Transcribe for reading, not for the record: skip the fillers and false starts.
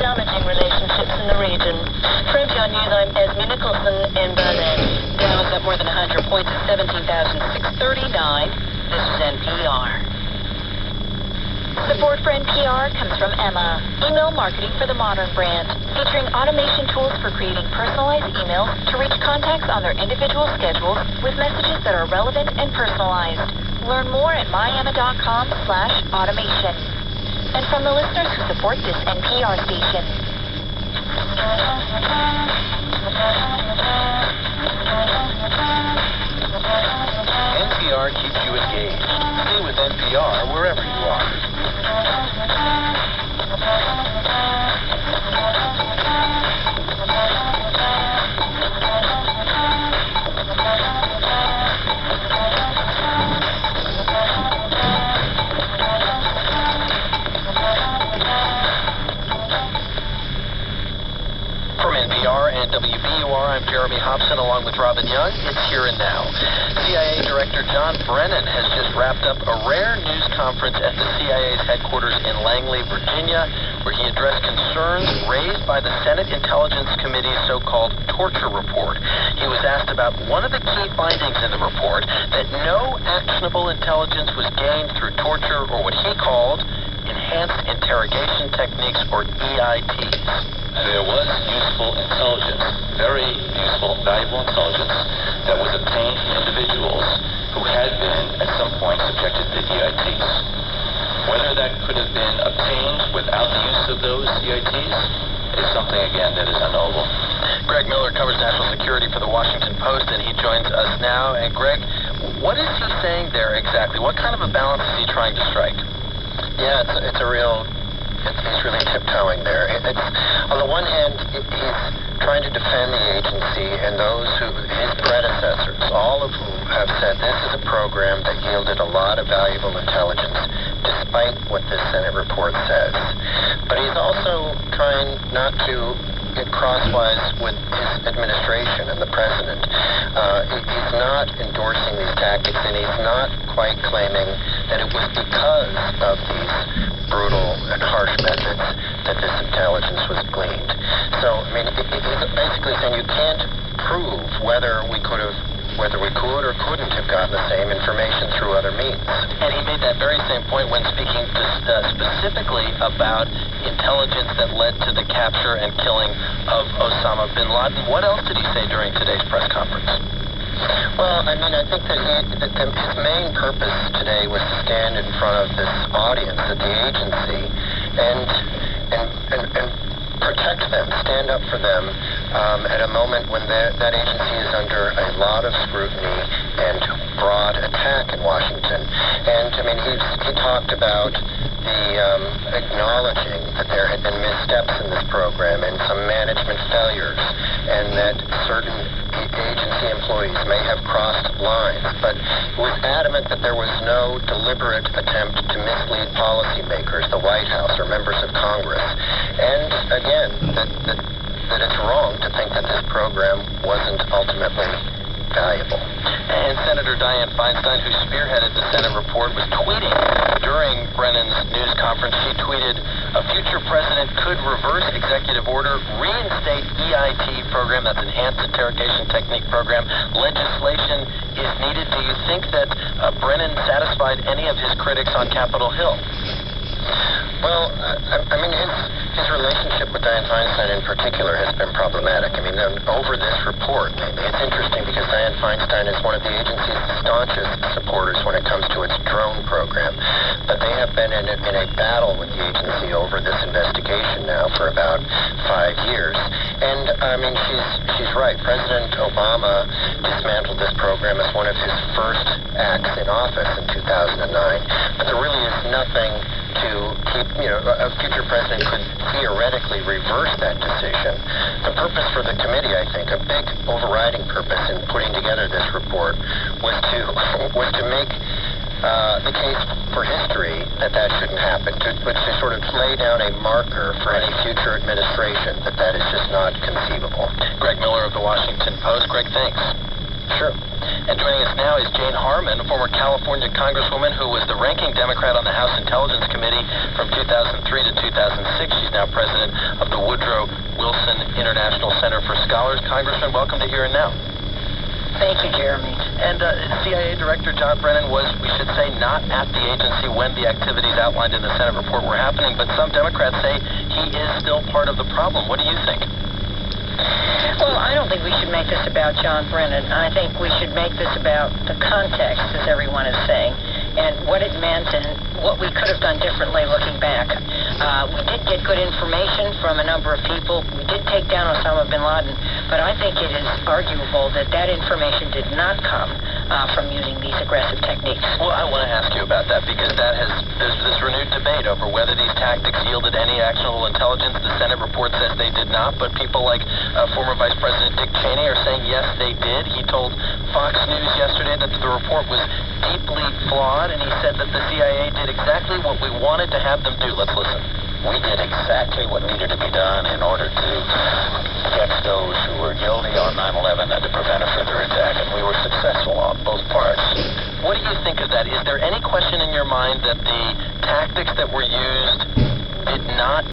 damaging relationships in the region. For NPR News, I'm Esme Nicholson in Berlin. Dow is up more than 100 points at 17,639. This is NPR. Support for NPR comes from Emma, email marketing for the modern brand, featuring automation tools for creating personalized emails to reach contacts on their individual schedules with messages that are relevant and personalized. Learn more at myemma.com/automation. And from the listeners who support this NPR station. NPR keeps you engaged. Stay with NPR wherever you are. From NPR and WBUR, I'm Jeremy Hobson along with Robin Young. It's Here and Now. CIA Director John Brennan has just wrapped up a rare news conference at the CIA's headquarters in Langley, Virginia, where he addressed concerns raised by the Senate Intelligence Committee's so-called torture report. He was asked about one of the key findings in the report, that no actionable intelligence was gained through torture or what he called enhanced interrogation techniques, or EITs. There was useful intelligence, very useful, valuable intelligence that was obtained from individuals who had been at some point subjected to EITs. Whether that could have been obtained without the use of those EITs is something, again, that is unknowable. Greg Miller covers national security for the Washington Post, and he joins us now. And Greg, what is he saying there exactly? What kind of a balance is he trying to strike? Yeah, it's really tiptoeing there. On the one hand, he's trying to defend the agency and those his predecessors, all of whom have said this is a program that yielded a lot of valuable intelligence, despite what this Senate report says. But he's also trying not to get crosswise with his administration and the president. He's not endorsing these tactics, and he's not quite claiming that it was because of these brutal and harsh methods that this intelligence was gleaned. So, I mean, he's basically saying you can't prove whether we could or couldn't have gotten the same information through other means. And he made that very same point when speaking specifically about intelligence that led to the capture and killing of Osama bin Laden. What else did he say during today's press conference? Well, I mean, I think that his main purpose today was to stand in front of this audience at the agency and protect them, stand up for them at a moment when that agency is under a lot of scrutiny and broad attack in Washington. And, I mean, he talked about acknowledging that there had been missteps in this program and some management failures, and that certain agency employees may have crossed lines, but was adamant that there was no deliberate attempt to mislead policymakers, the White House, or members of Congress. And again, that it's wrong to think that this program wasn't ultimately valuable. And Senator Dianne Feinstein, who spearheaded the Senate report, was tweeting during Brennan's news conference. She tweeted, "A future president could reverse executive order, reinstate EIT program," that's Enhanced Interrogation Technique program. "Legislation is needed." Do you think that Brennan satisfied any of his critics on Capitol Hill? Well, I mean, his relationship with Dianne Feinstein in particular has been problematic. I mean, over this report, it's interesting because Dianne Feinstein is one of the agency's staunchest supporters when it comes to its drone program. But they have been in a battle with the agency over this investigation now for about 5 years. And, I mean, she's right. President Obama dismantled this program as one of his first acts in office in 2009. But there really is nothing to keep, a future president could theoretically reverse that decision. The purpose for the committee, I think, a big overriding purpose in putting together this report was to make the case for history that shouldn't happen, to sort of lay down a marker for any future administration that is just not conceivable. Greg Miller of the Washington Post. Greg, thanks. Sure. And joining us now is Jane Harman, a former California Congresswoman who was the ranking Democrat on the House Intelligence Committee from 2003 to 2006. She's now president of the the Woodrow Wilson International Center for Scholars. Congressman, welcome to Here and Now. Thank you, Jeremy. And CIA Director John Brennan was, we should say, not at the agency when the activities outlined in the Senate report were happening, but some Democrats say he is still part of the problem. What do you think? Well, I don't think we should make this about John Brennan. I think we should make this about the context, as everyone is saying, and what it meant and what we could have done differently looking back. We did get good information from a number of people. We did take down Osama bin Laden, but I think it is arguable that that information did not come from using these aggressive techniques. Well, I want to ask you about that because there's this renewed debate over whether these tactics yielded any actionable intelligence. The Senate report says they did not, but people like former Vice President Dick Cheney are saying yes, they did. He told Fox News yesterday that the report was deeply flawed, and he said that the CIA did exactly what we wanted to have them do. Let's listen. We did exactly what needed to be done in order to catch those who were guilty on 9/11 and to prevent a further attack, and we were successful on both parts. What do you think of that? Is there any question in your mind that the tactics that were used did not